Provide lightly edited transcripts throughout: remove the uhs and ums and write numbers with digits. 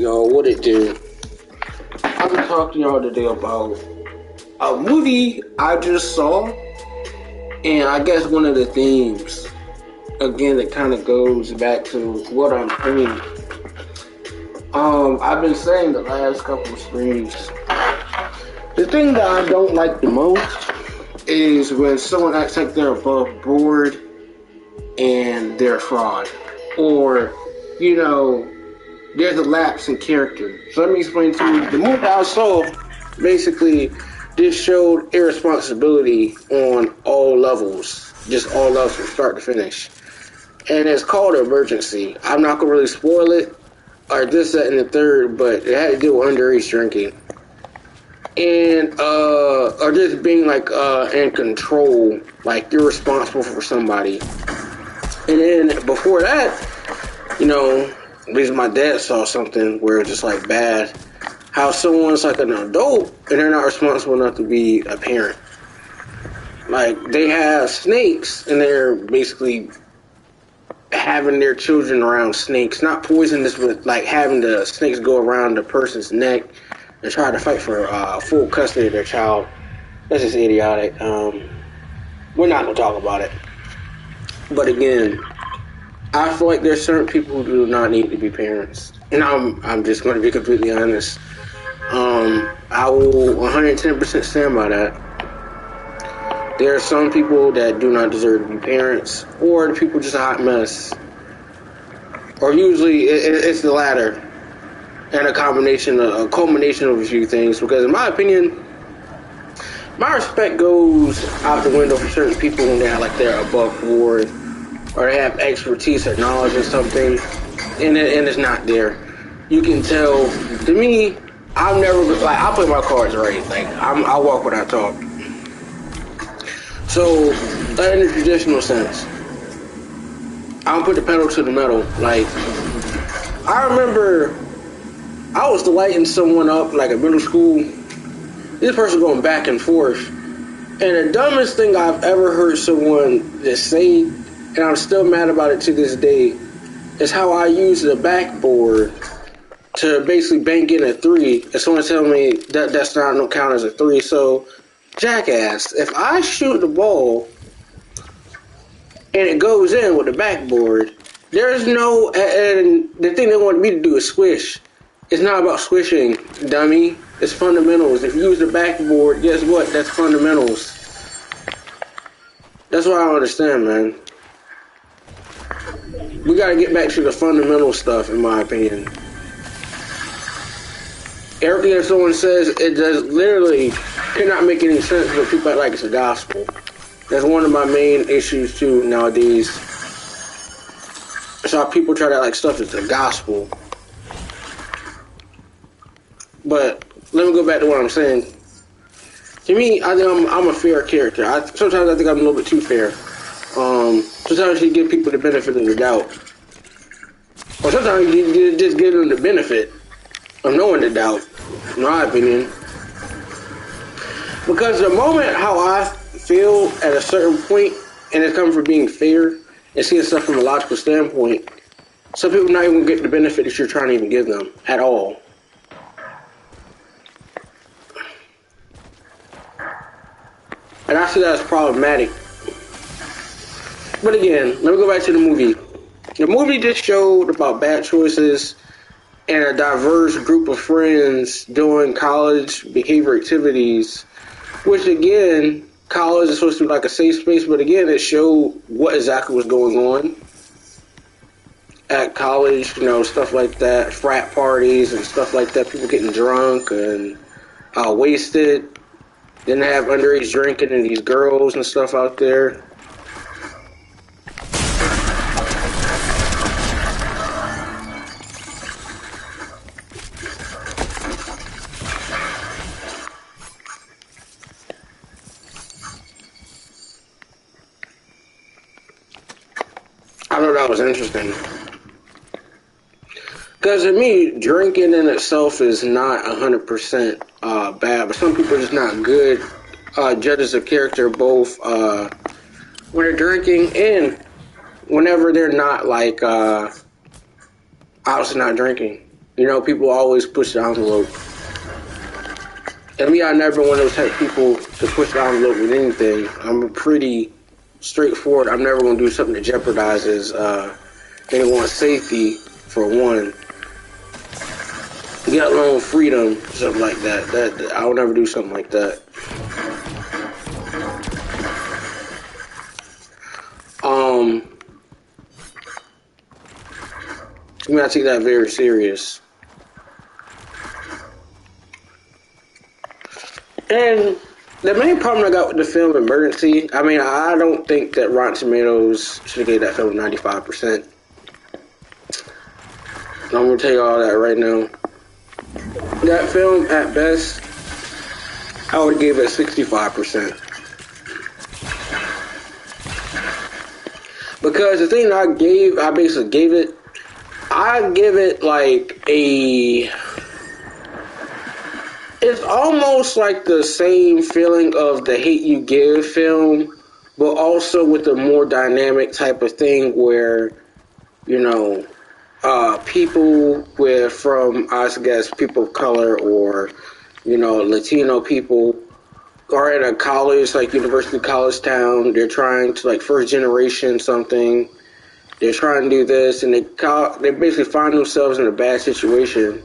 y'all? What it do? I'm gonna talk to y'all today about a movie I just saw, and I guess one of the themes, again, it kind of goes back to what I'm saying. I've been saying the last couple of streams, the thing that I don't like the most is when someone acts like they're above board and they're a fraud, or there's a lapse in character. So let me explain to you. The movie I saw basically just showed irresponsibility on all levels, just all levels from start to finish. And it's called Emergency. I'm not gonna really spoil it or this, that, and the third, but it had to do with underage drinking and or just being like in control, like you're responsible for somebody. And then before that, at least my dad saw something where it's just like bad. How someone's like an adult and they're not responsible enough to be a parent. Like they have snakes and they're basically having their children around snakes. Not poisonous, but like having the snakes go around the person's neck and try to fight for full custody of their child. That's just idiotic. We're not going to talk about it. But again, I feel like there's certain people who do not need to be parents. And I'm just going to be completely honest. I will 110% stand by that. There are some people that do not deserve to be parents, or the people just a hot mess. Or usually it's the latter. And a culmination of a few things. Because in my opinion, my respect goes out the window for certain people when they're above board, or they have expertise or knowledge in something, and it's not there. You can tell. To me, I've never I play my cards right. Like I walk when I talk. So in the traditional sense, I don't put the pedal to the metal. Like I remember, I was lighting someone up like in middle school. This person going back and forth, and the dumbest thing I've ever heard someone just say, and I'm still mad about it to this day, is how I use the backboard to basically bank in a three. And someone tell me that's not no count as a three. So, jackass, if I shoot the ball and it goes in with the backboard, there's no, and the thing they want me to do is squish. It's not about squishing, dummy. It's fundamentals. If you use the backboard, guess what? That's fundamentals. That's what I don't understand, man. We gotta get back to the fundamental stuff, in my opinion. Everything that someone says, it does literally cannot make any sense, but people act like it's a gospel. That's one of my main issues too nowadays. That's how people try to act like stuff is the gospel. But let me go back to what I'm saying. To me, I think I'm a fair character. Sometimes I think I'm a little bit too fair. Sometimes you give people the benefit of the doubt. Or sometimes you just give them the benefit of knowing the doubt, in my opinion. Because the moment how I feel at a certain point, and it's coming from being fair and seeing stuff from a logical standpoint, some people not even get the benefit that you're trying to even give them at all. And I see that as problematic. But again, let me go back to the movie. The movie just showed about bad choices and a diverse group of friends doing college behavior activities, which again, college is supposed to be like a safe space, but again, it showed what exactly was going on at college, stuff like that, frat parties and stuff like that, people getting drunk and wasted. Then they have underage drinking and these girls and stuff out there. I thought that was interesting. Because to me, drinking in itself is not 100% bad, but some people are just not good judges of character, both when they're drinking and whenever they're not, obviously not drinking. You know, people always push the envelope. And me, I never been one of those type of people to push the envelope with anything. I'm pretty straightforward. I'm never going to do something that jeopardizes anyone's safety, for one. Get alone freedom, something like that. I would never do something like that. I mean, I take that very serious. And the main problem I got with the film Emergency, I mean, I don't think that Rotten Tomatoes should have gave that film 95%. I'm going to tell you all that right now. That film, at best, I would give it 65%. Because the thing I basically gave it, I give it like a... It's almost like the same feeling of the Hate U Give film, but also with a more dynamic type of thing where, you know, people from, I guess, people of color or, you know, Latino people are in a college, like University College Town. They're trying to, like, first generation something. They're trying to do this, and they basically find themselves in a bad situation.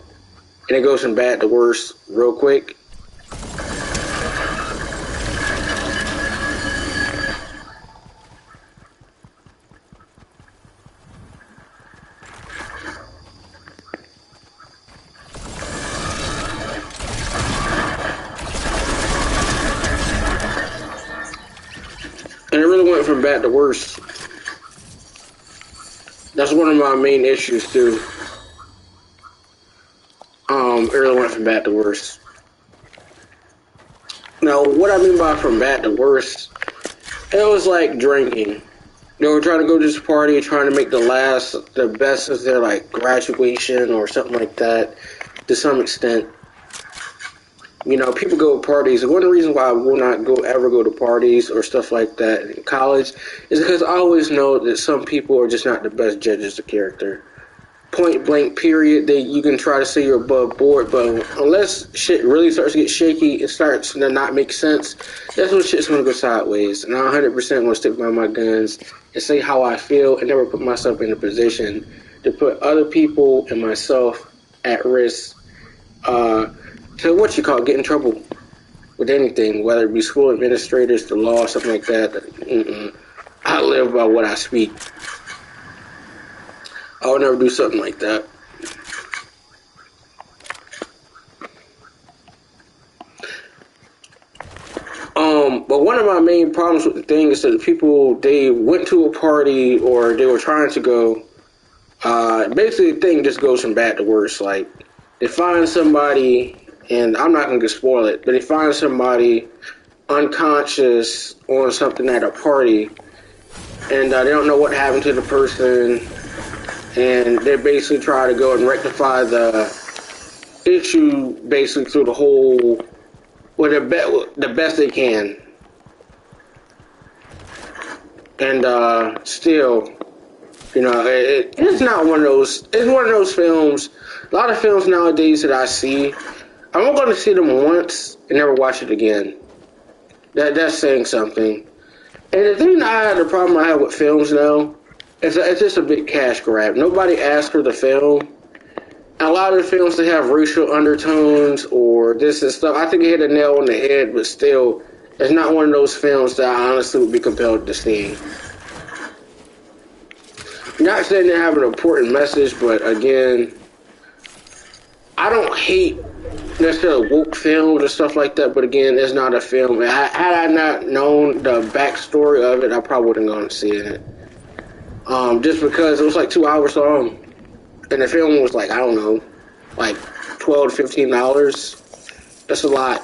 And it goes from bad to worse real quick. And it really went from bad to worse. That's one of my main issues, too. It really went from bad to worse. Now, what I mean by from bad to worse, it was like drinking. They were trying to go to this party, trying to make the best of their, like, graduation or something like that, to some extent. You know, people go to parties. One of the reasons why I will not ever go to parties or stuff like that in college is because I always know that some people are just not the best judges of character. Point blank, period. You can try to say you're above board, but unless shit really starts to get shaky, it starts to not make sense, that's when shit's gonna go sideways. And I 100% want to stick by my guns and say how I feel and never put myself in a position to put other people and myself at risk to get in trouble with anything, whether it be school administrators, the law, something like that. I live by what I speak. I would never do something like that. But one of my main problems with the thing is that the people, they went to a party or they were trying to go, basically the thing just goes from bad to worse. Like, they find somebody, and I'm not going to spoil it, but they find somebody unconscious on something at a party, and they don't know what happened to the person. And they basically try to go and rectify the issue basically through the whole, the best they can. And still, you know, it's not one of those. It's one of those films. A lot of films nowadays that I see, I'm going to see them once and never watch it again. That's saying something. And the thing the problem I have with films now. It's just a big cash grab. Nobody asked for the film. And a lot of the films, they have racial undertones or this and stuff. I think it hit a nail on the head, but still, it's not one of those films that I honestly would be compelled to see. Not saying they have an important message, but again, I don't hate necessarily woke films or stuff like that, but again, it's not a film. Had I not known the backstory of it, I probably wouldn't have gone to see it. Just because it was like 2 hours long, and the film was like, I don't know, like $12 to $15. That's a lot.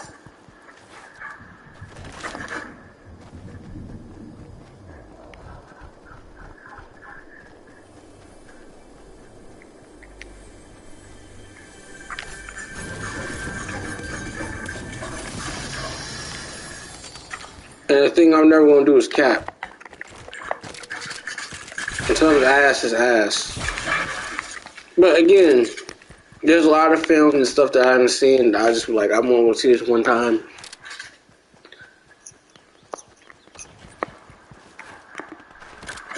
And the thing I'm never going to do is cap. Until the ass is ass. But again, There's a lot of films and stuff that I haven't seen. I just be like, I'm gonna see this one time.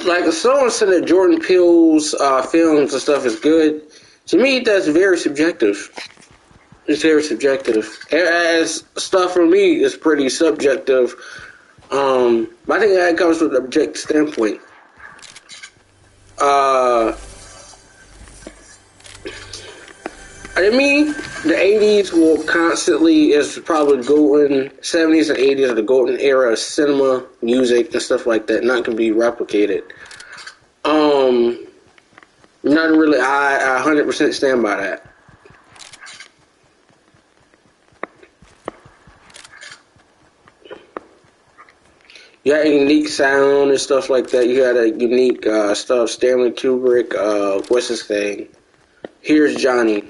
Like, if someone said that Jordan Peele's films and stuff is good, to me, that's very subjective. It's very subjective. As stuff for me is pretty subjective. But I think that comes with an objective standpoint. I mean, the 80s will constantly, is probably golden, 70s and 80s are the golden era of cinema, music, and stuff like that. Nothing can be replicated. Nothing really, I 100% stand by that. You had a unique sound and stuff like that. You had a unique stuff. Stanley Kubrick, what's his thing? Here's Johnny.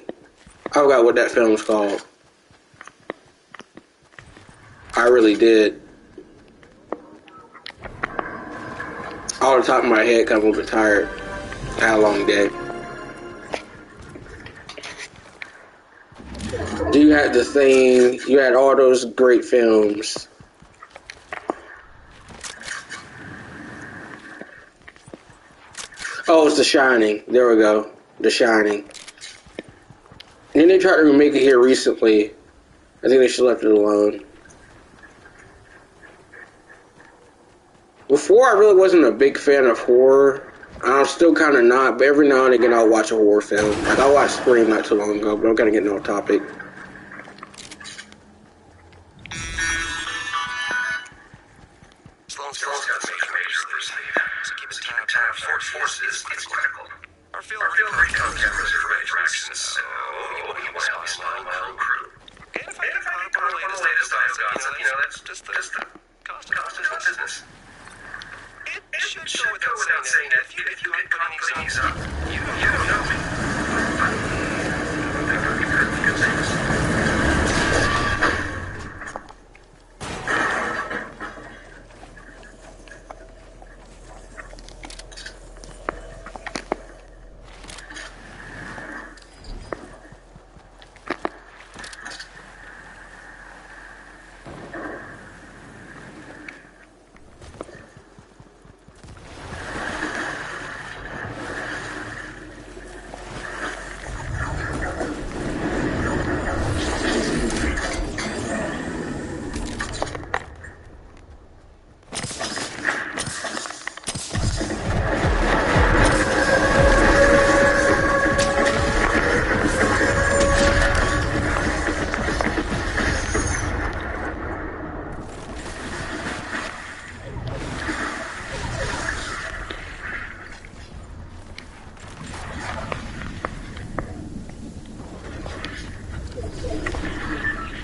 I forgot what that film's called. I really did. Off the top of my head, 'cause I'm a little bit tired. I had a long day. You had The Thing. You had all those great films. Oh, it's The Shining. There we go. The Shining. And then they tried to remake it here recently. I think they should have left it alone. Before, I really wasn't a big fan of horror. I'm still kind of not, but every now and again I'll watch a horror film. Like, I watched Scream not too long ago, but I'm kind of getting off topic. Forces is critical. Our field recon cameras are ready for action, so you will be my whole crew. And if I get caught up on the latest that's just the cost of business. It should go without saying that if you get caught putting these up, you don't know me. That would be good things.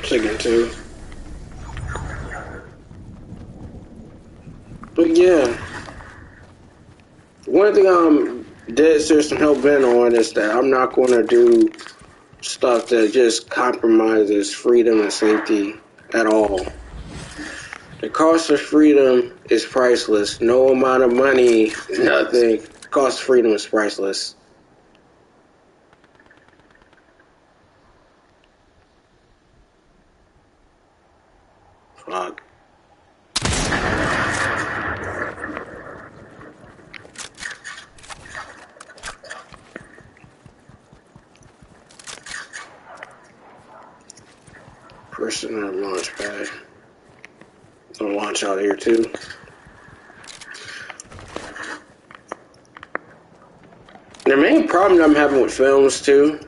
Chicken too. But yeah, one thing I'm dead serious and hell bent on is that I'm not going to do stuff that just compromises freedom and safety at all. The cost of freedom is priceless. No amount of money, nothing. The cost of freedom is priceless. Fuck. Person on a launch pad. Gonna launch out here too. The main problem I'm having with films too,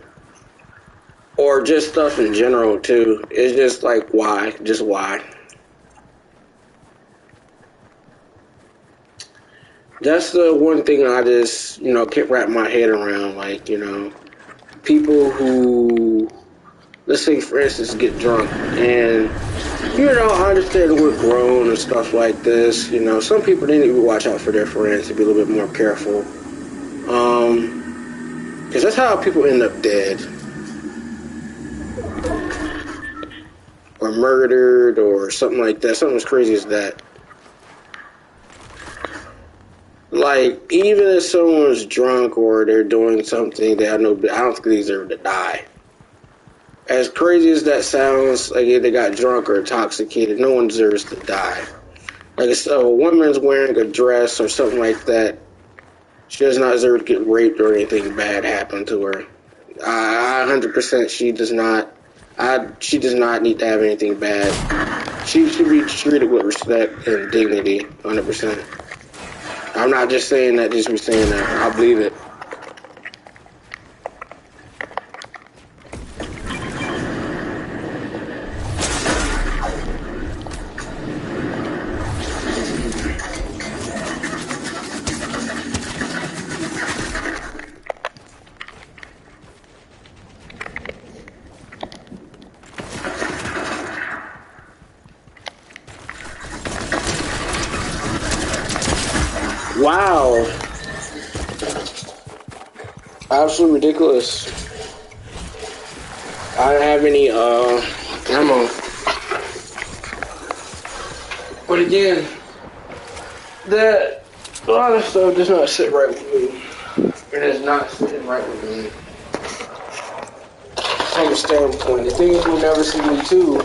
or just stuff in general too, is just like why? Just why? That's the one thing I just, can't wrap my head around. Like, people who, let's say, for instance, get drunk. And, I understand we're grown and stuff like this. Some people, they need to watch out for their friends to be a little bit more careful. Because that's how people end up dead. Or murdered or something like that. Something as crazy as that. Like, even if someone's drunk or they're doing something, I don't think they deserve to die. as crazy as that sounds, like if they got drunk or intoxicated, no one deserves to die. Like if a woman's wearing a dress or something like that, she does not deserve to get raped or anything bad happen to her. 100% she does not. She does not need to have anything bad. She should be treated with respect and dignity. 100%. I'm not just saying that, just me saying that. I believe it. Wow. Absolutely ridiculous. I don't have any ammo. But again, that a lot of stuff does not sit right with me. It is not sitting right with me. From a standpoint, the things you'll never see me do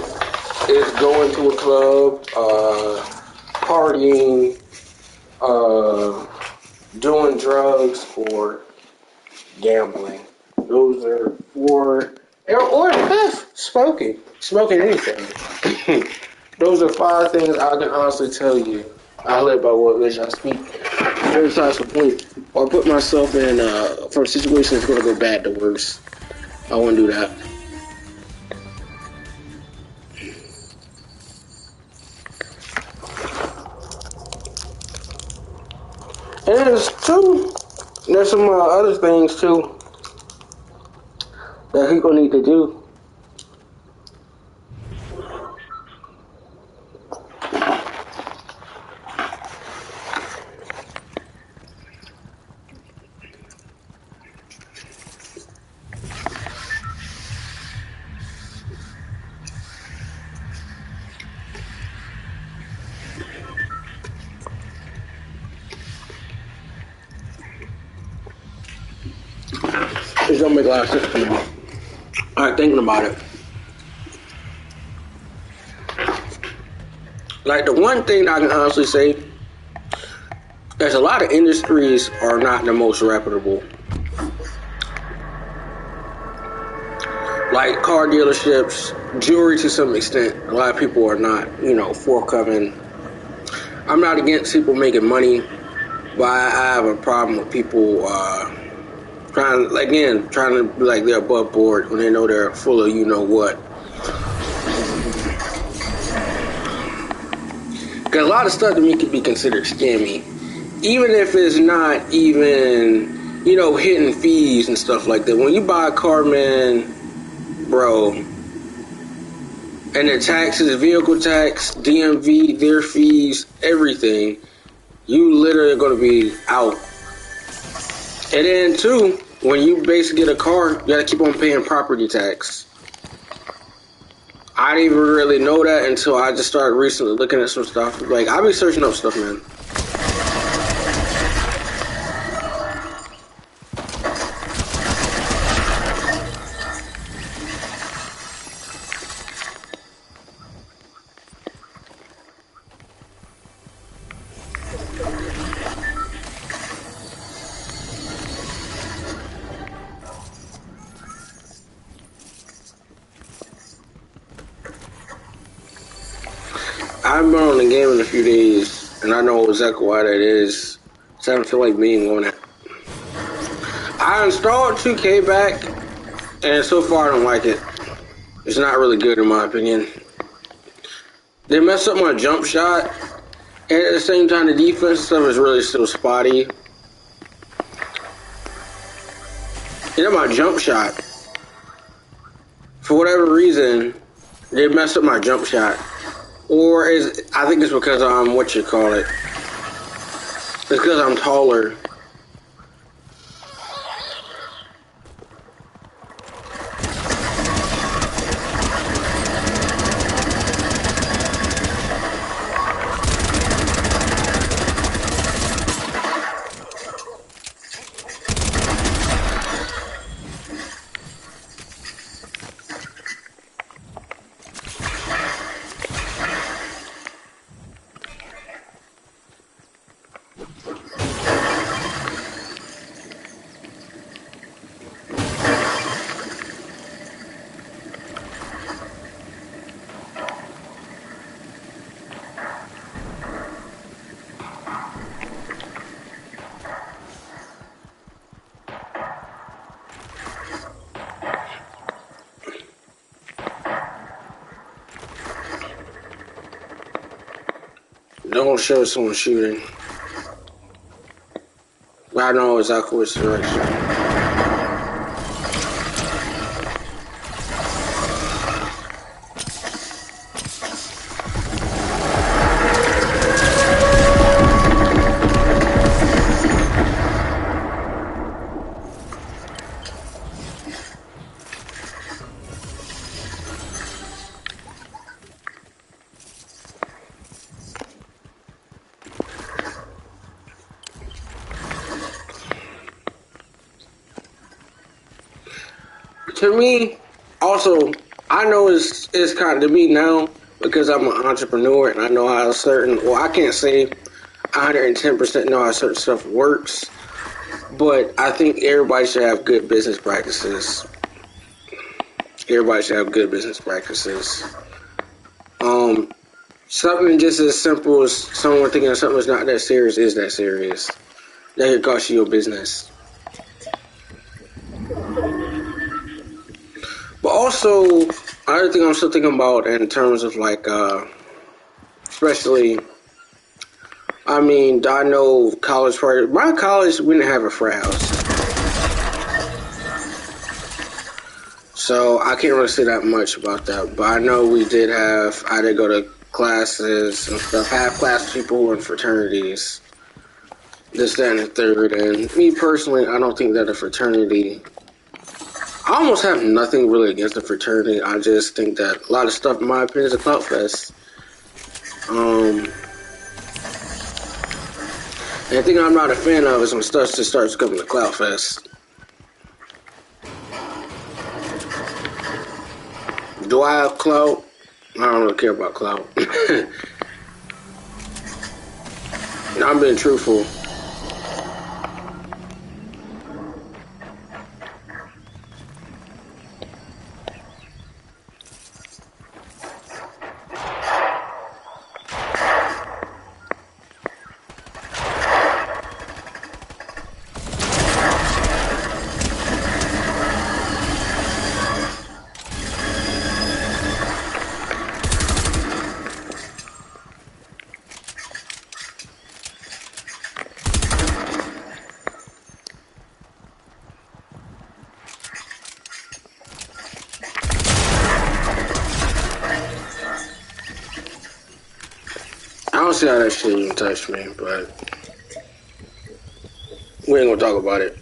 is going to a club, partying, doing drugs, or gambling. Those are four, or fifth, smoking anything. Those are 5 things I can honestly tell you. I live by what which I speak. Every time complete, or put myself in from a situation that's going to go bad to worse. I wouldn't do that. And there's some other things too that people need to do. It don't make a lot of sense to me. Alright, thinking about it. Like the one thing I can honestly say, there's a lot of industries are not the most reputable. Like car dealerships, jewelry to some extent, a lot of people are not, forthcoming. I'm not against people making money, but I have a problem with people trying to be like they're above board when they know they're full of you know what. Because a lot of stuff to me could be considered scammy, even if it's not even hidden fees and stuff like that. When you buy a car, man, bro, and the taxes, vehicle tax, DMV, their fees, everything, you literally are going to be out. And then, too, when you basically get a car, you got to keep on paying property tax. I didn't even really know that until I just started recently looking at some stuff. Like, I've been searching up stuff, man. I haven't been on the game in a few days, and I know exactly why that is. So I don't feel like being on it. I installed 2K back, and so far I don't like it. It's not really good in my opinion. They messed up my jump shot, and at the same time the defense stuff is really still spotty. My jump shot, for whatever reason, they messed up my jump shot. Or I think it's because I'm, it's because I'm taller. Don't show someone shooting. But I know exactly which direction. To me, also, I know it's kind of to me now because I'm an entrepreneur and I know how certain. Well, I can't say 110% know how certain stuff works, but I think everybody should have good business practices. Everybody should have good business practices. Something just as simple as someone thinking of something that's not that serious is that serious. That could cost you your business. But also, another thing I'm still thinking about in terms of like, especially, I mean, I know college party. My college, we didn't have a frat house, so I can't really say that much about that. But I know we did have. I did go to classes and stuff. Have class people who were in fraternities. This, that, and the third. And me personally, I don't think that a fraternity. I almost have nothing really against the fraternity. I just think that a lot of stuff, in my opinion, is a clout fest. And the thing I'm not a fan of is when stuff just starts becoming a clout fest. Do I have clout? I don't really care about clout. I'm being truthful. I don't see how that shit even touched me, but we ain't gonna talk about it.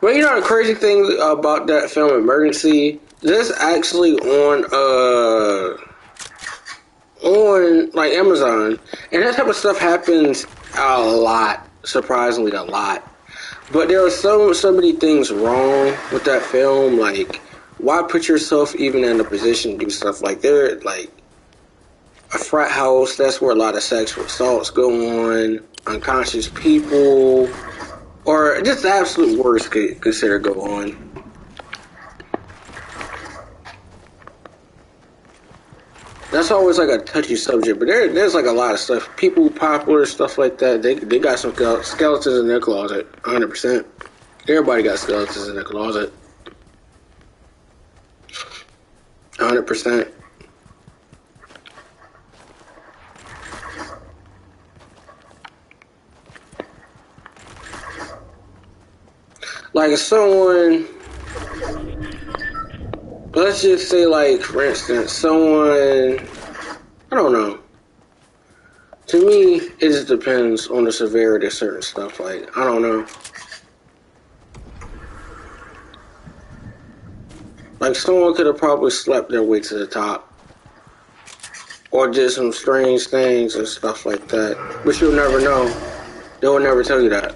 But you know the crazy thing about that film Emergency? This actually on like Amazon, and that type of stuff happens a lot. Surprisingly, a lot. But there are so many things wrong with that film. Like, why put yourself even in a position to do stuff like there? Like a frat house. That's where a lot of sexual assaults go on. Unconscious people. Or just the absolute worst could consider go on. That's always like a touchy subject, but there's like a lot of stuff. People popular, stuff like that, they got some skeletons in their closet, 100%. Everybody got skeletons in their closet. 100%. Like someone, let's just say like, for instance, someone, I don't know. To me, it just depends on the severity of certain stuff. Like, I don't know. Like, someone could have probably slept their way to the top. or did some strange things and stuff like that. But you'll never know. They will never tell you that.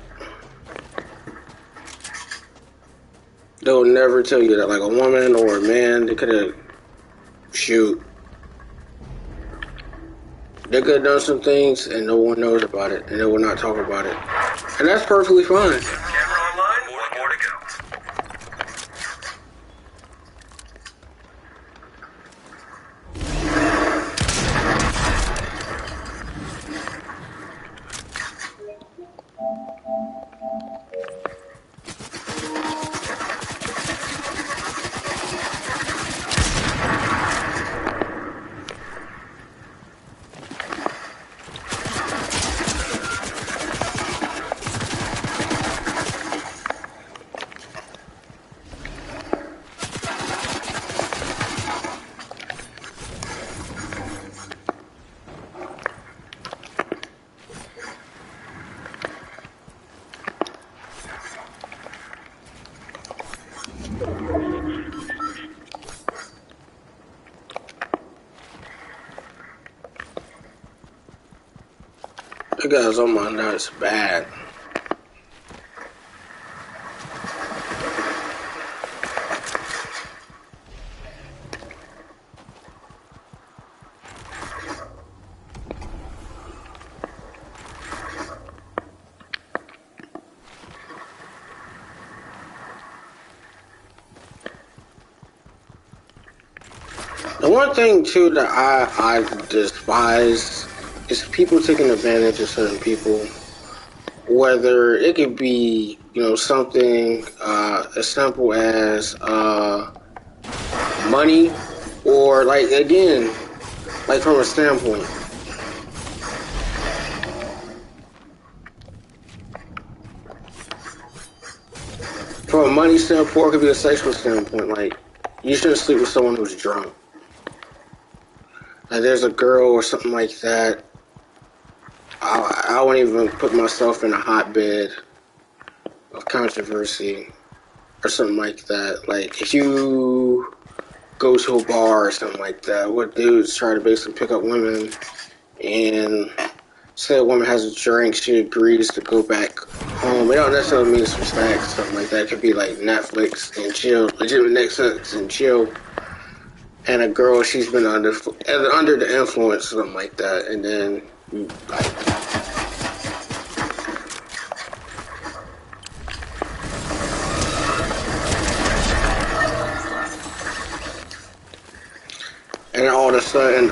They will never tell you that. Like a woman or a man, they could have shoot. They could have done some things and no one knows about it, and they will not talk about it, and that's perfectly fine. Camera online. More to go. You guys on my nuts bad. The one thing too that I despise is people taking advantage of certain people. Whether it could be, something as simple as money, or like again, like from a standpoint. From a money standpoint, it could be a sexual standpoint. Like, you shouldn't sleep with someone who's drunk. Like, there's a girl or something like that. I wouldn't even put myself in a hotbed of controversy or something like that. Like, if you go to a bar or something like that, what dudes try to basically pick up women, and say a woman has a drink, she agrees to go back home. It don't necessarily mean some snacks or something like that. It could be like Netflix and chill, legitimate Netflix and chill. And a girl, she's been under the influence, something like that, and then you like. And all of a sudden,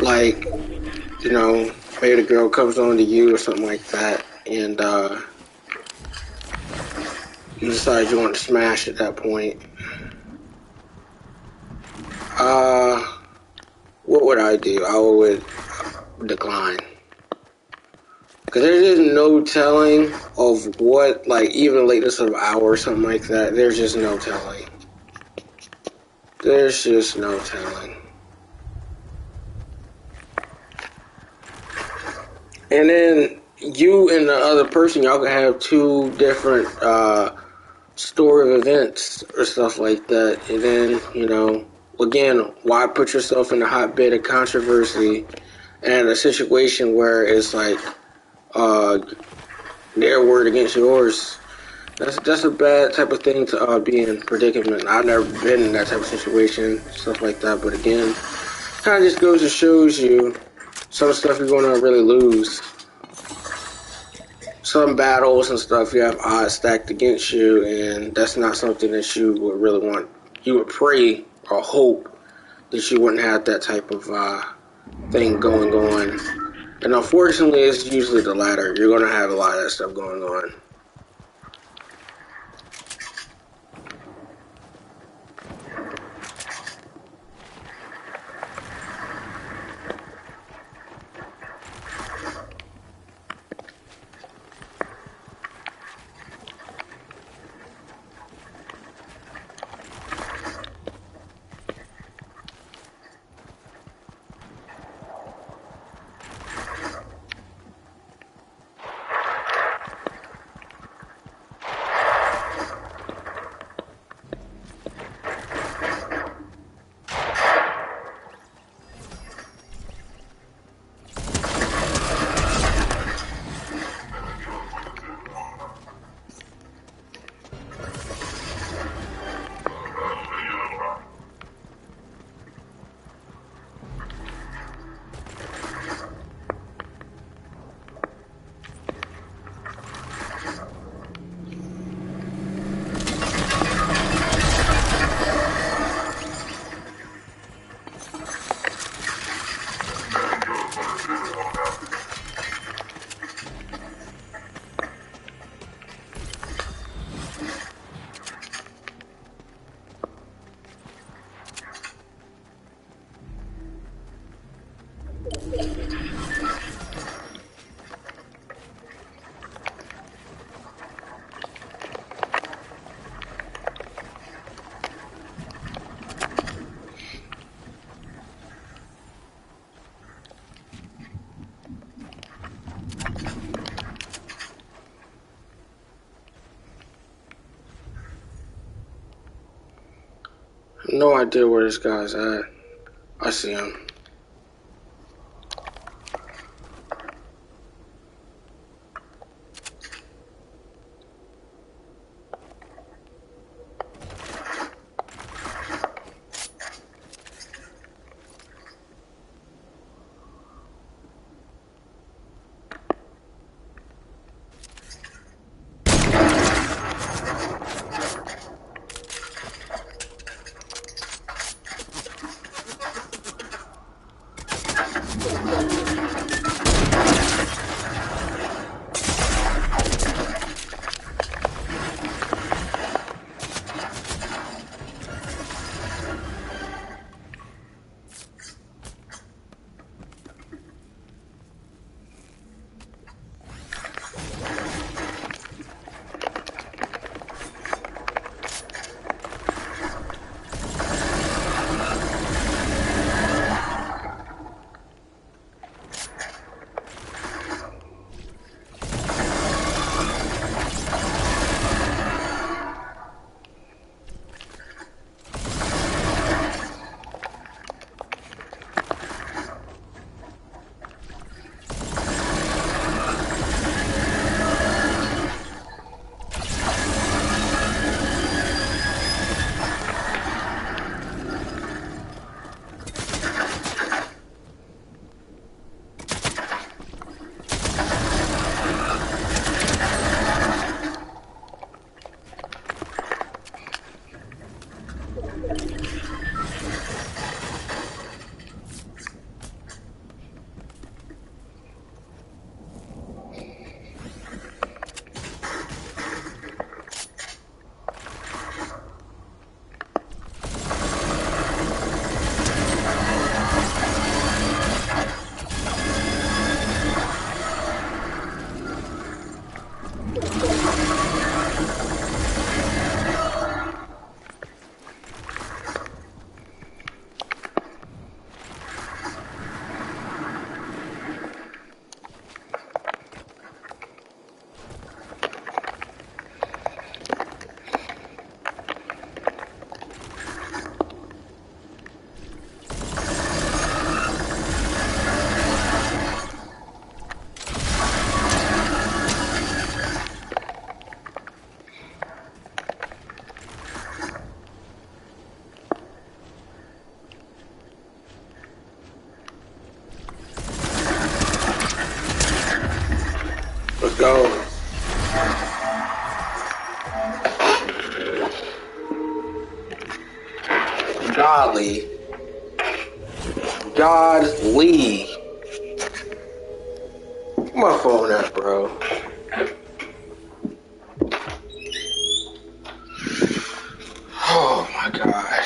like, maybe the girl comes on to you or something like that, and you decide you want to smash at that point. What would I do? I would decline. Because there's just no telling of what, like, even lateness of an hour or something like that, there's just no telling. There's just no telling. And then you and the other person, y'all can have two different story of events or stuff like that. And then, again, why put yourself in a hotbed of controversy and a situation where it's like their word against yours? That's a bad type of thing to be in predicament. I've never been in that type of situation, stuff like that. But again, kind of just goes to shows you some stuff you're going to really lose. Some battles and stuff, you have odds stacked against you, and that's not something that you would really want. You would pray or hope that you wouldn't have that type of thing going on. And unfortunately, it's usually the latter. You're going to have a lot of that stuff going on. no idea where this guy's at. I see him. Let's go. Godly. Godly. My phone up, bro. Oh my god.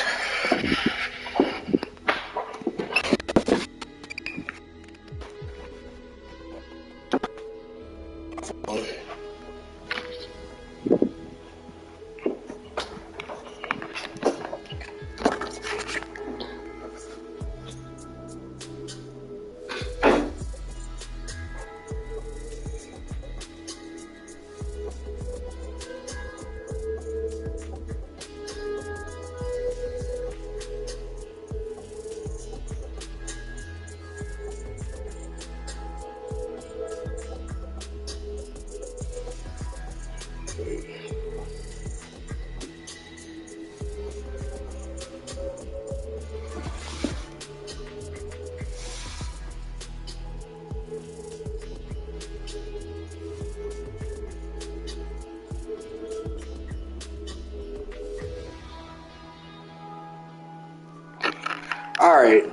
Alright.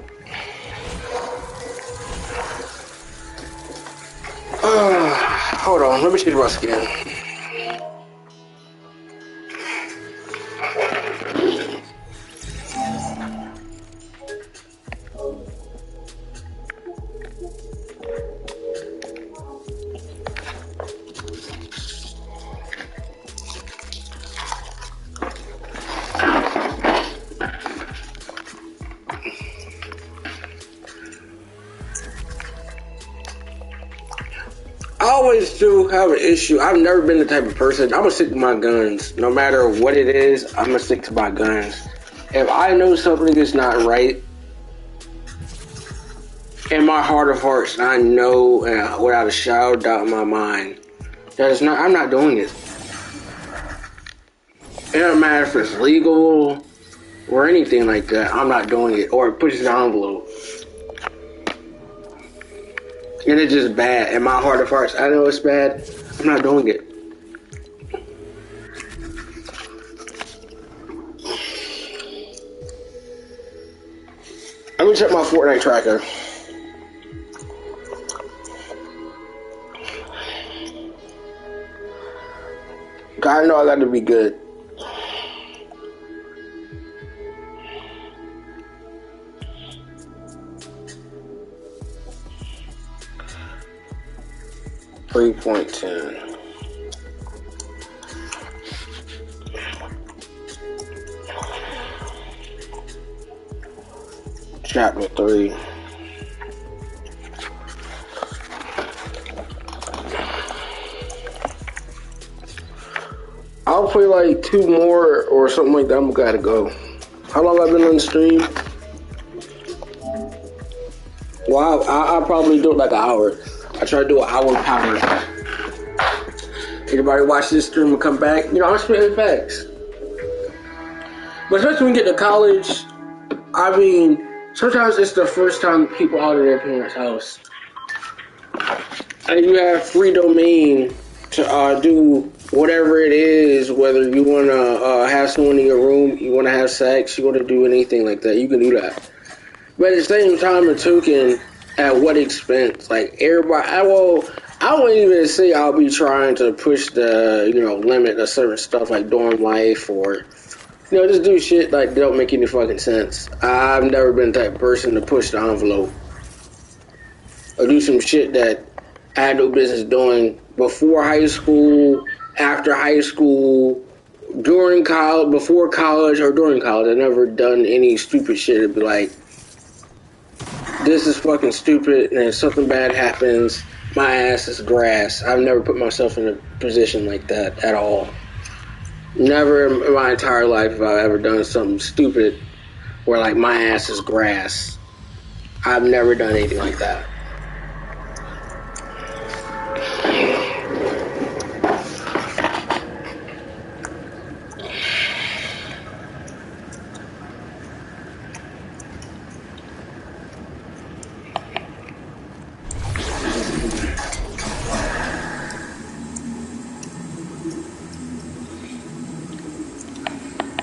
Hold on, let me change my skin. I always do have an issue. I've never been the type of person. I'm gonna stick to my guns, no matter what it is. I'm gonna stick to my guns. If I know something is not right, in my heart of hearts, I know without a shadow of doubt in my mind that it's not. I'm not doing it. It doesn't matter if it's legal or anything like that. I'm not doing it, or it pushes the envelope. And it's just bad. In my heart of hearts, I know it's bad. I'm not doing it. Let me check my Fortnite tracker. I know I got to be good. .10. Chapter 3. I'll play like 2 more or something like that. I'm gotta go. How long have I been on the stream? Well, I'll probably do it like an hour. I try to do an hour power. Anybody watch this stream and come back? You know, I'm spitting facts. But especially when you get to college, I mean, sometimes it's the first time people out of their parents' house. And you have free domain to do whatever it is, whether you want to have someone in your room, you want to have sex, you want to do anything like that, you can do that. But at the same time, it's token, at what expense? Like, everybody, I won't even say I'll be trying to push the, limit of certain stuff like dorm life or, just do shit like that don't make any fucking sense. I've never been the type of person to push the envelope or do some shit that I had no business doing before high school, after high school, during college, before college, or during college. I've never done any stupid shit to be like, this is fucking stupid, and if something bad happens, my ass is grass. I've never put myself in a position like that at all. Never in my entire life have I ever done something stupid where, like, my ass is grass. I've never done anything like that.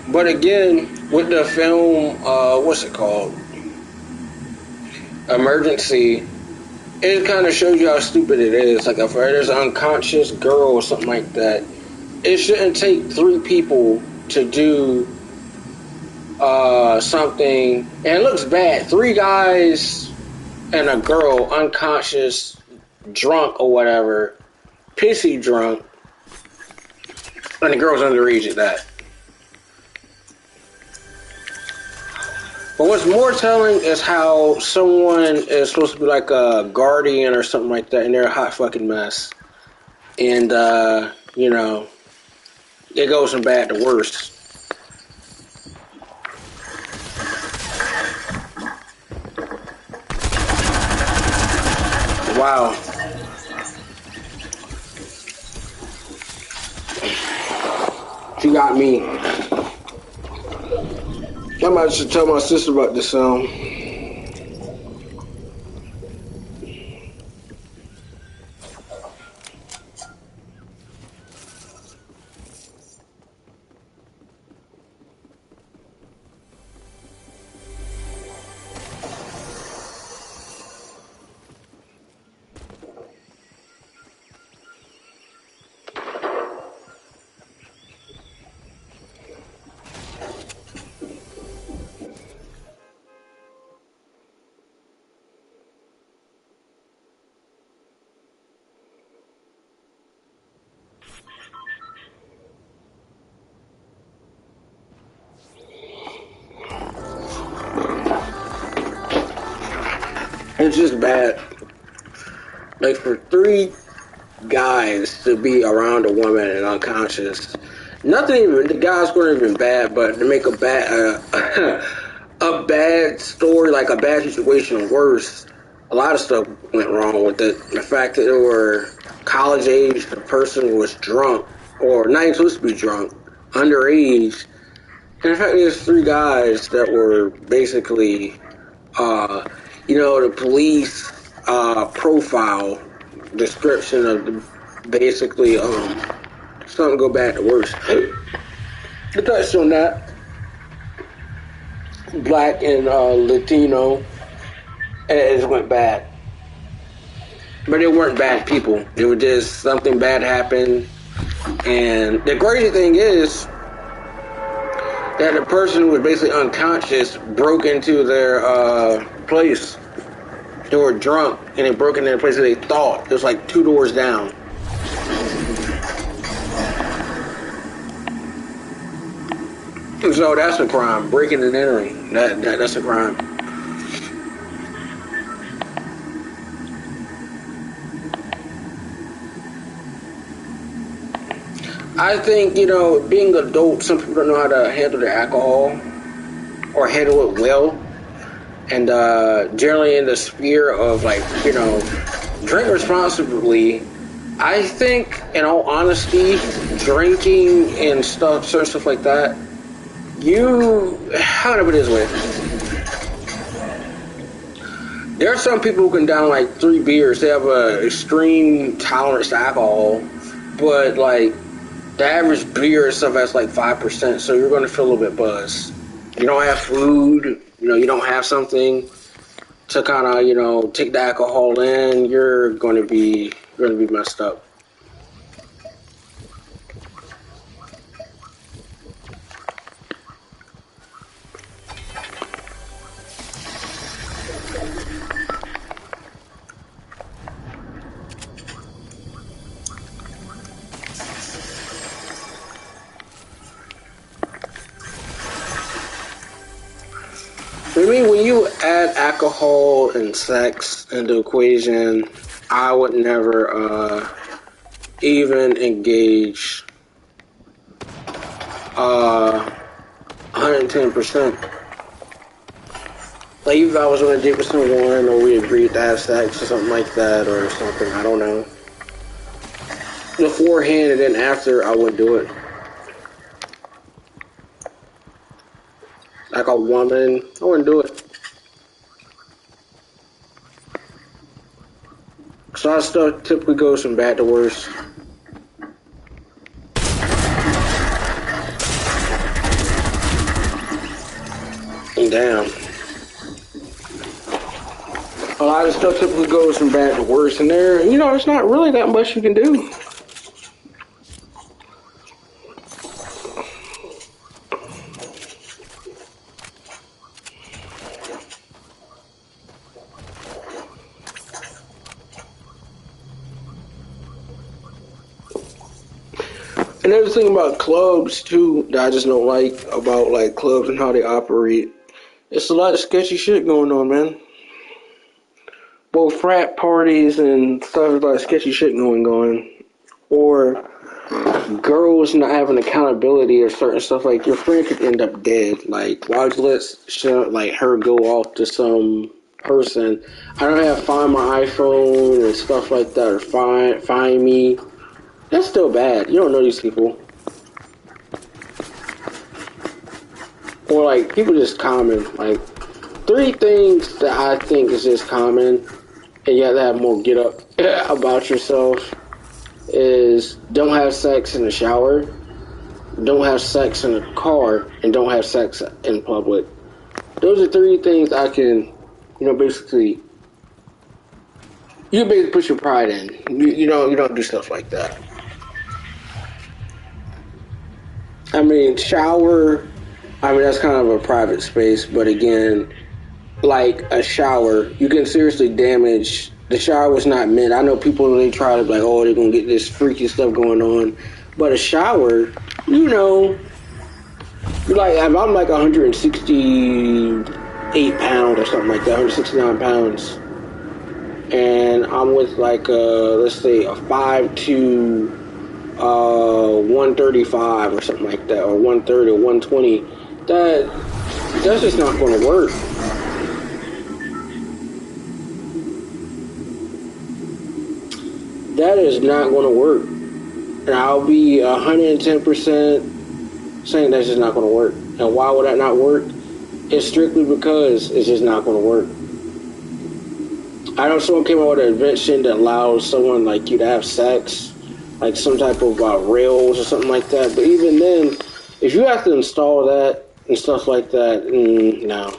But again, with the film, what's it called? Emergency, it kind of shows you how stupid it is. Like, if there's an unconscious girl or something like that, it shouldn't take 3 people to do something. And it looks bad. 3 guys and a girl, unconscious, drunk or whatever, pissy drunk, and the girl's underage at that. But what's more telling is how someone is supposed to be like a guardian or something like that, and they're a hot fucking mess. And, it goes from bad to worse. Wow. She got me. I might should tell my sister about this song. It's just bad. Like, for 3 guys to be around a woman and unconscious, Nothing even, the guys weren't even bad, but to make a bad, a bad story, like a bad situation worse, a lot of stuff went wrong with it. The fact that they were college age, the person was drunk, or not even supposed to be drunk, underage. And in fact, there's three guys that were basically, uh, the police profile description of basically something go bad to worse. To touch on that, black and Latino, it just went bad. But they weren't bad people. They were just something bad happened. And the crazy thing is that the person who was basically unconscious broke into their place. They were drunk and they broke into their place that they thought. It was like 2 doors down. So that's a crime. Breaking and entering. That's a crime. I think, being adult, some people don't know how to handle their alcohol or handle it well. And generally in the sphere of drink responsibly, I think, in all honesty, drinking and certain stuff like that, how do I put it this way? There are some people who can down like 3 beers. They have a extreme tolerance to alcohol, but like the average beer and stuff has like 5%, so you're going to feel a little bit buzzed. You don't have food, you don't have something to kind of, take the alcohol in, you're going to be messed up. For me, when you add alcohol and sex into the equation, I would never even engage 110%. Like, even if I was on a date with someone or we agreed to have sex or something like that or something, I don't know. Beforehand and then after, I wouldn't do it. Like a woman, I wouldn't do it. So our stuff typically goes from bad to worse. Damn. A lot of stuff typically goes from bad to worse, and there, it's not really that much you can do. Another thing about clubs too that I just don't like about like clubs and how they operate, it's a lot of sketchy shit going on, man. Both frat parties and stuff, a lot of sketchy shit going on, or girls not having accountability or certain stuff. Like your friend could end up dead. Like why would you let her go off to some person? I don't have Find My iPhone and stuff like that, or Find Me. That's still bad. You don't know these people. Or like people just common. Like 3 things that I think is just common and you have to have more get up about yourself is don't have sex in the shower, don't have sex in a car, and don't have sex in public. Those are 3 things I can, basically you can basically put your pride in. You don't do stuff like that. I mean, shower, that's kind of a private space, but again, like a shower, you can seriously damage. The shower was not meant. I know people, they try to be like, oh, they're going to get this freaky stuff going on. But a shower, you're like, I'm like 168 pounds or something like that, 169 pounds. And I'm with like, let's say a 5'2", 135 or something like that, or 130 or 120. That's just not going to work. That is not going to work. And I'll be 110% saying that's just not going to work. And why would that not work? It's strictly because it's just not going to work. I know someone came up with an invention that allows someone like you to have sex, like some type of rails or something like that. But even then, if you have to install that and stuff like that, no.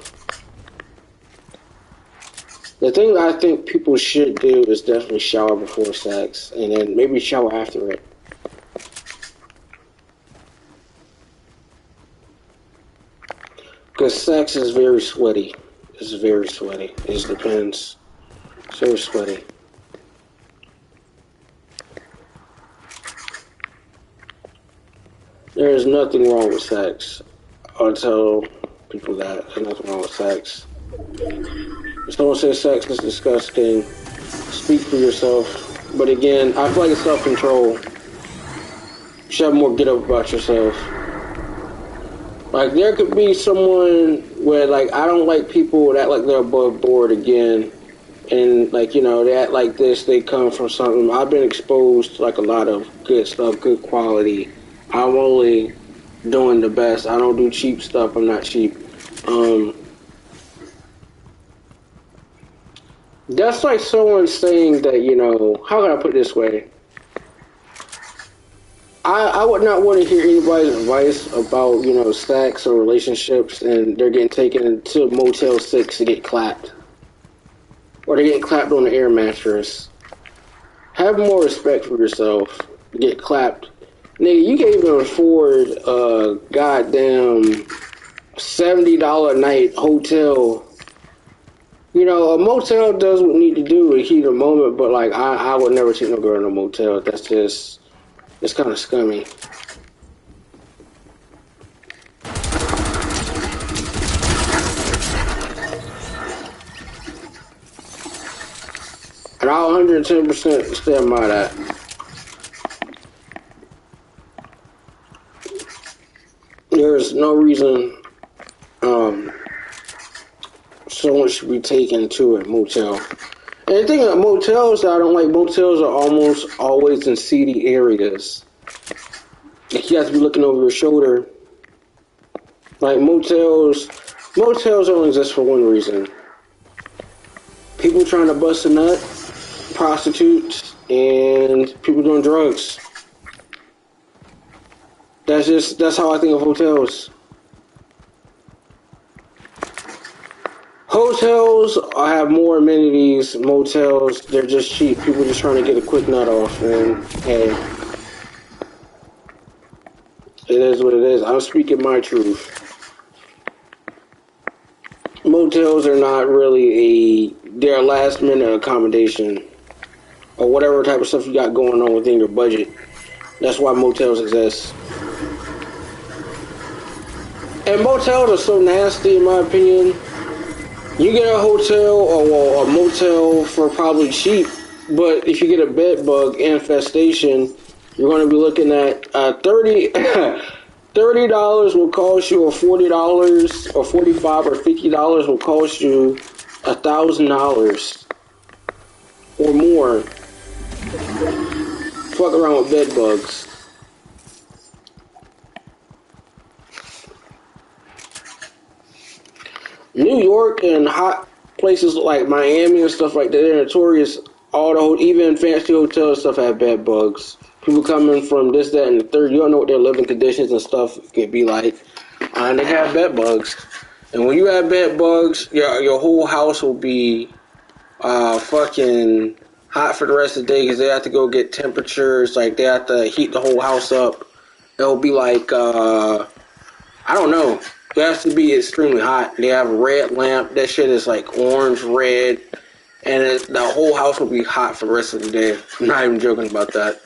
The thing I think people should do is definitely shower before sex, and then maybe shower after it. Because sex is very sweaty. It's very sweaty. It just depends. It's very sweaty. There is nothing wrong with sex. I tell people that there's nothing wrong with sex. If someone says sex is disgusting, speak for yourself. But again, I feel like it's self-control. You should have more get up about yourself. Like, there could be someone where, like, I don't like people that act like they're above board again. And, like, you know, they act like this, they come from something. I've been exposed to, like, a lot of good stuff, good quality. I'm only doing the best. I don't do cheap stuff. I'm not cheap. That's like someone saying that, you know, how can I put it this way? I would not want to hear anybody's advice about, you know, sex or relationships and they're getting taken to Motel 6 to get clapped. Or they're getting clapped on the air mattress. Have more respect for yourself. Get clapped. Nigga, you can't even afford a goddamn $70 a night hotel. You know, a motel does what it need to do to heat a moment, but like I would never take no girl in a motel. That's just, it's kind of scummy. And I'll 110% stand by that. There's no reason someone should be taken to a motel. And the thing about motels that I don't like, motels are almost always in seedy areas. Like you have to be looking over your shoulder. Like motels only exist for one reason. People trying to bust a nut, prostitutes, and people doing drugs. That's how I think of hotels. Hotels have more amenities. Motels, they're just cheap. People just trying to get a quick nut off. And hey, it is what it is. I'm speaking my truth. Motels are not really they're a last minute accommodation. Or whatever type of stuff you got going on within your budget. That's why motels exist. And motels are so nasty in my opinion. You get a hotel or a motel for probably cheap, but if you get a bed bug infestation, you're going to be looking at $30 will cost you, or $40 or $45 or $50 will cost you $1,000 or more. Fuck around with bed bugs. New York and hot places like Miami and stuff like that, they're notorious. Even fancy hotels stuff have bed bugs. People coming from this, that, and the third, you don't know what their living conditions and stuff can be like. And they have bed bugs. And when you have bed bugs, your whole house will be fucking hot for the rest of the day because they have to go get temperatures. Like, they have to heat the whole house up. It'll be like, I don't know. It has to be extremely hot. They have a red lamp. That shit is like orange, red. And the whole house will be hot for the rest of the day. I'm not even joking about that.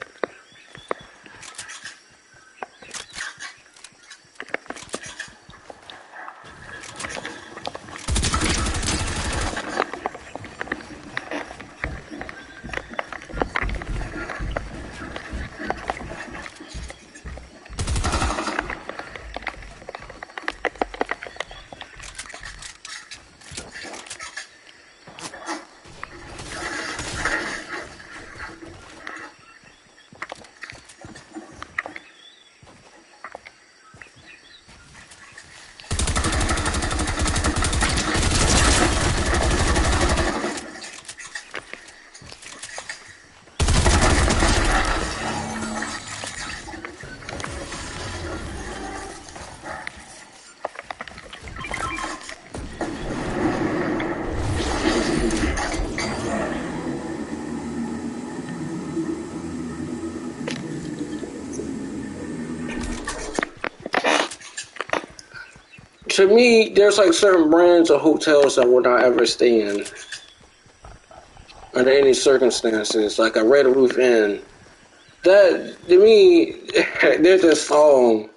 To me, there's like certain brands of hotels I would not ever stay in under any circumstances. Like a Red Roof Inn. That to me, there's a song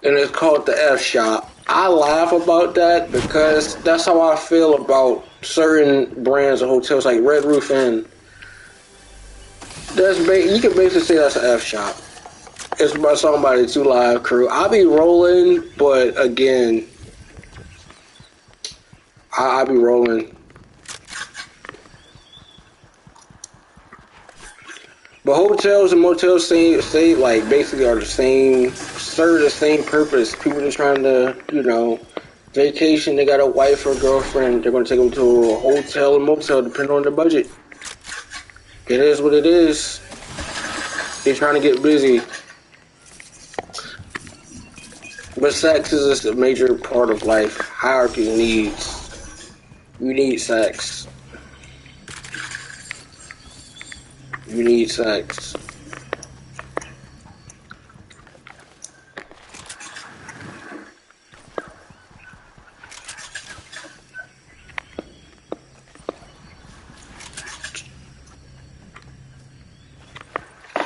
and it's called the F Shop. I laugh about that because that's how I feel about certain brands of hotels like Red Roof Inn. You can basically say that's an F Shop. It's by somebody Two Live Crew. I'll be rolling, but again, I'll be rolling. But hotels and motels say like basically are the same, serve the same purpose. People just trying to, vacation. They got a wife or girlfriend. They're gonna take them to a hotel or motel, depending on their budget. It is what it is. They're trying to get busy. But sex is just a major part of life. Hierarchy of needs. You need sex. You need sex.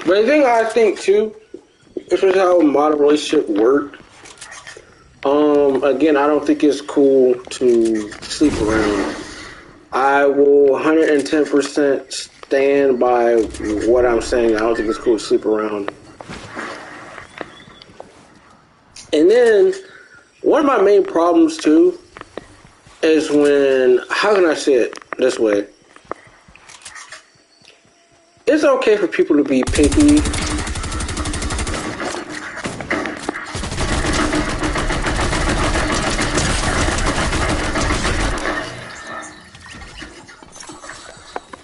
But the thing I think too, this is how a modern relationship work. Again, I don't think it's cool to sleep around. I will 110% stand by what I'm saying. I don't think it's cool to sleep around. And then, one of my main problems too is when, how can I say it this way? It's okay for people to be picky.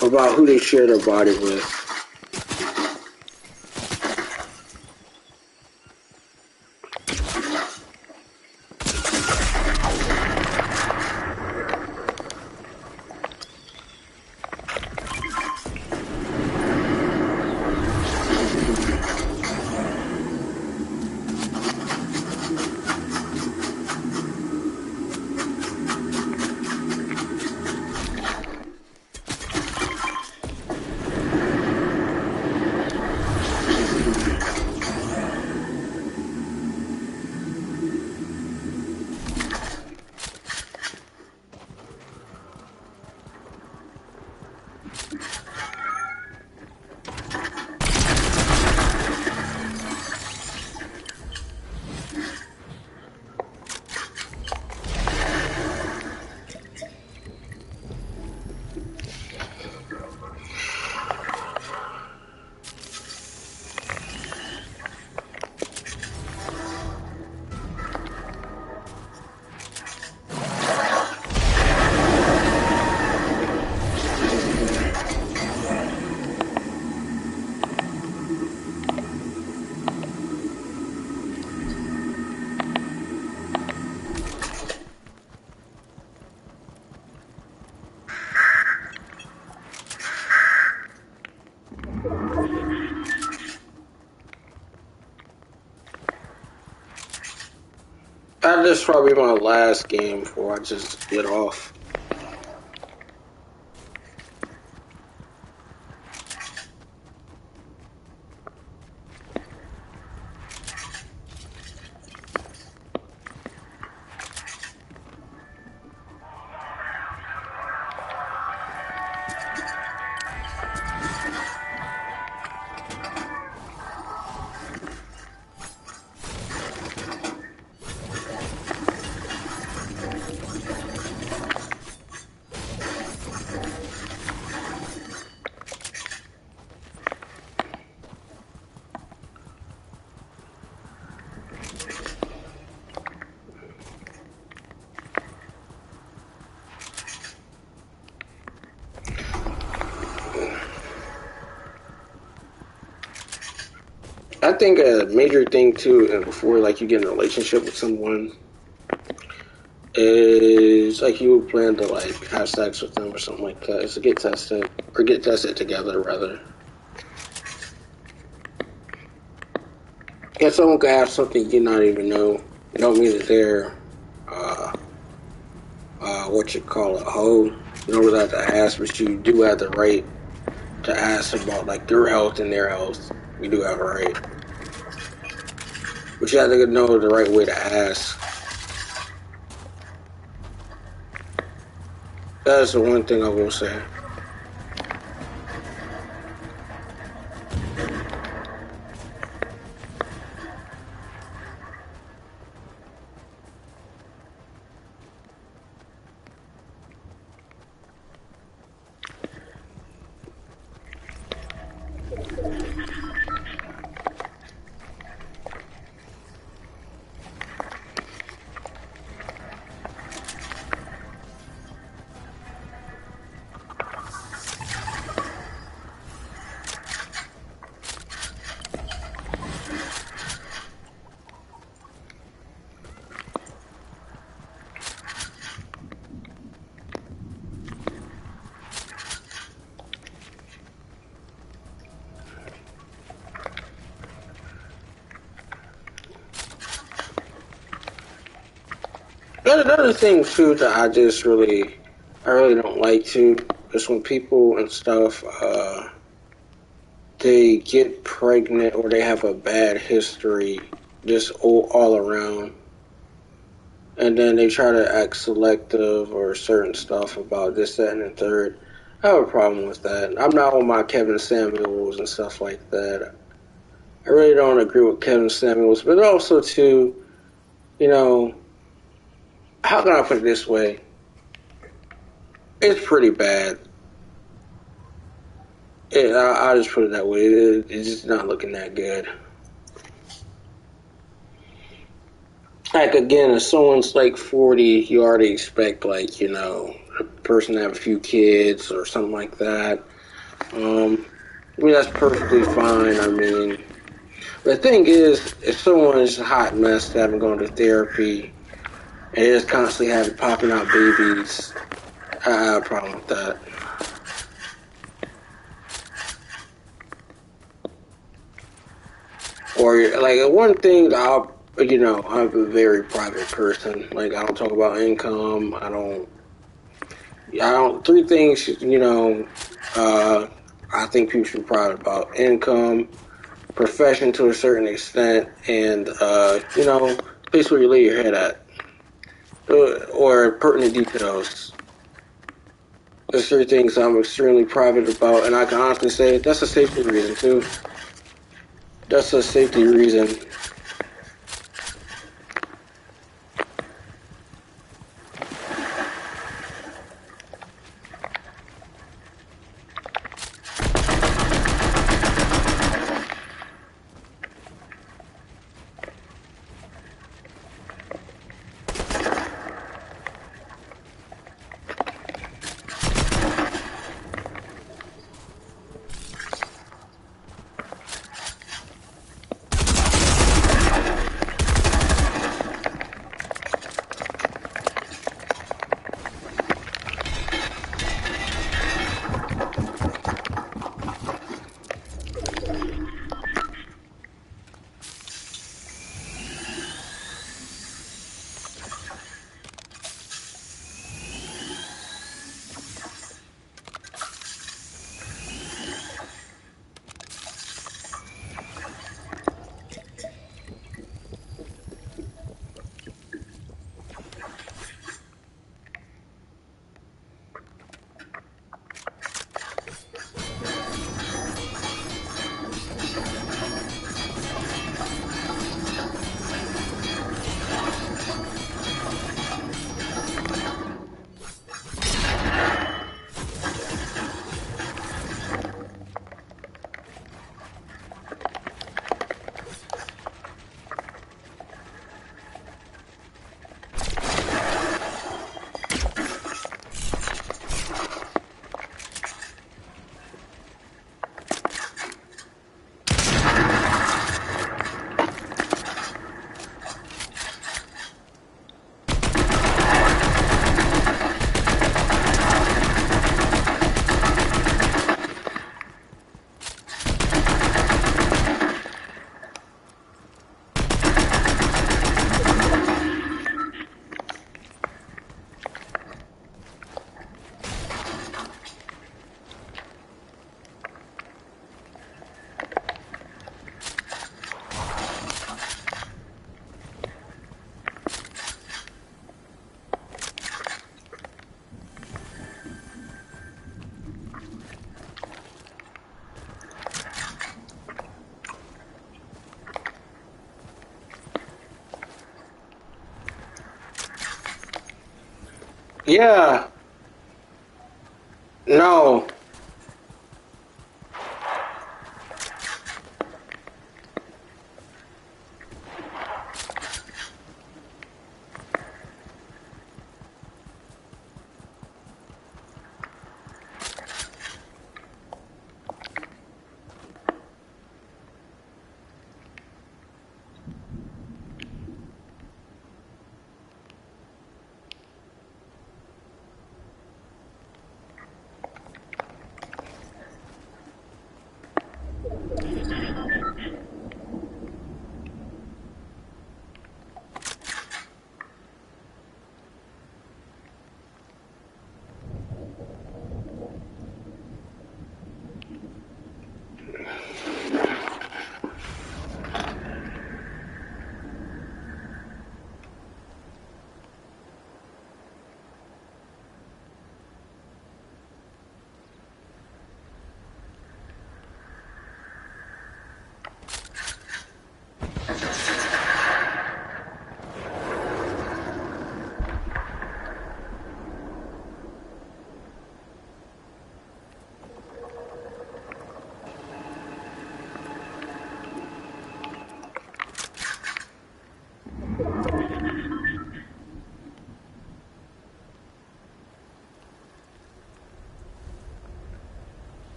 About who they share their body with. This is probably my last game before I just get off. I think a major thing too, and before like you get in a relationship with someone, is like you plan to like have sex with them or something like that. Is to get tested or get tested together rather. Yeah, someone could have something you not even know. It don't mean that they're what you call it, hoe. You don't really have to ask, but you do have the right to ask about like your health and their health. You do have a right, but you have to know the right way to ask. That's the one thing I will say. Another thing too that I really don't like too is when people and stuff, they get pregnant or they have a bad history just all around, and then they try to act selective or certain stuff about this, that, and the third. I have a problem with that. I'm not on my Kevin Samuels and stuff like that. I really don't agree with Kevin Samuels, but also too, you know, how can I put it this way? It's pretty bad. I'll just put it that way. It's just not looking that good. Like, again, if someone's like 40, you already expect, like, you know, a person to have a few kids or something like that. I mean, that's perfectly fine. I mean, the thing is, if someone is a hot mess, they haven't gone to therapy, and they just constantly have popping out babies, I have a problem with that. Or, like, one thing that I'm a very private person. Like, I don't talk about income. Three things, I think people should be private about: income, profession to a certain extent, and, place where you lay your head at. Or pertinent details. There's three things I'm extremely private about, and I can honestly say that's a safety reason, too. That's a safety reason. Yeah. No.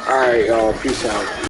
All right, y'all. Peace out.